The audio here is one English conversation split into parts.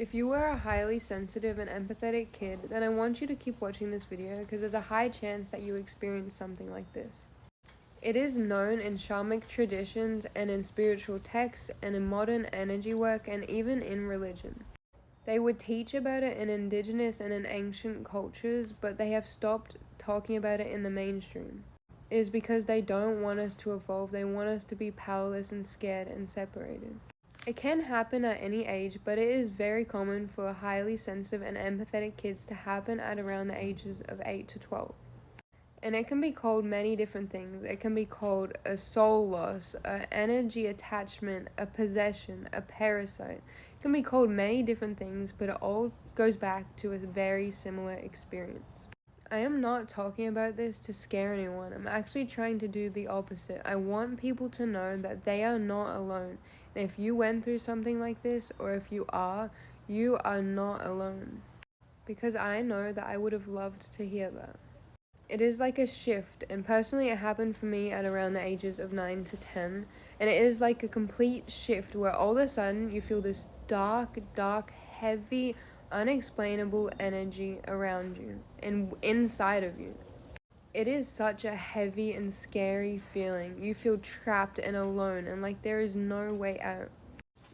If you were a highly sensitive and empathetic kid, then I want you to keep watching this video because there's a high chance that you experience something like this. It is known in shamanic traditions and in spiritual texts and in modern energy work and even in religion. They would teach about it in indigenous and in ancient cultures, but they have stopped talking about it in the mainstream. It is because they don't want us to evolve, they want us to be powerless and scared and separated. It can happen at any age, but it is very common for highly sensitive and empathetic kids to happen at around the ages of 8 to 12. And it can be called many different things. It can be called a soul loss, an energy attachment, a possession, a parasite. It can be called many different things, but it all goes back to a very similar experience. I am not talking about this to scare anyone. I'm actually trying to do the opposite. I want people to know that they are not alone. And if you went through something like this, or if you are not alone. Because I know that I would have loved to hear that. It is like a shift, and personally it happened for me at around the ages of 9 to 10, and it is like a complete shift where all of a sudden you feel this dark, heavy, unexplainable energy around you and inside of you. It is such a heavy and scary feeling. You feel trapped and alone and like there is no way out.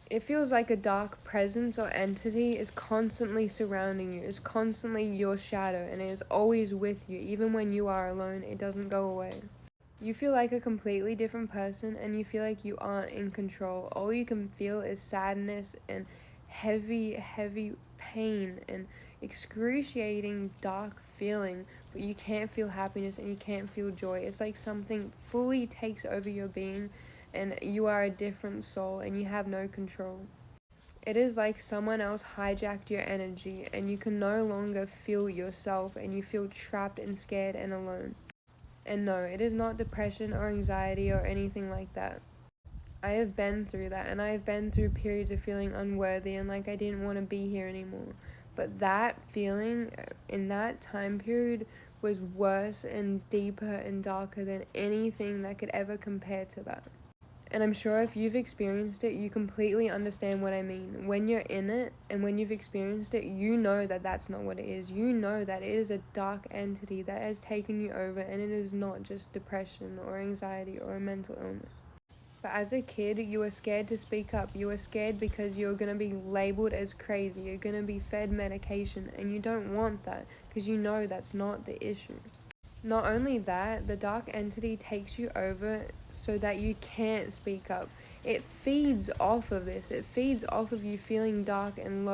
It feels like a dark presence or entity is constantly surrounding you, is constantly your shadow, and it is always with you. Even when you are alone, it doesn't go away. You feel like a completely different person, and you feel like you aren't in control. All you can feel is sadness and heavy pain and excruciating dark feeling, but you can't feel happiness and you can't feel joy. It's like something fully takes over your being and you are a different soul and you have no control. It is like someone else hijacked your energy and you can no longer feel yourself and you feel trapped and scared and alone. And no, it is not depression or anxiety or anything like that. I have been through that, and I have been through periods of feeling unworthy and like I didn't want to be here anymore. But that feeling in that time period was worse and deeper and darker than anything that could ever compare to that. And I'm sure if you've experienced it, you completely understand what I mean. When you're in it and when you've experienced it, you know that that's not what it is. You know that it is a dark entity that has taken you over, and it is not just depression or anxiety or a mental illness. But as a kid, you were scared to speak up. You were scared because you're going to be labeled as crazy. You're going to be fed medication, and you don't want that because you know that's not the issue. Not only that, the dark entity takes you over so that you can't speak up. It feeds off of this. It feeds off of you feeling dark and low.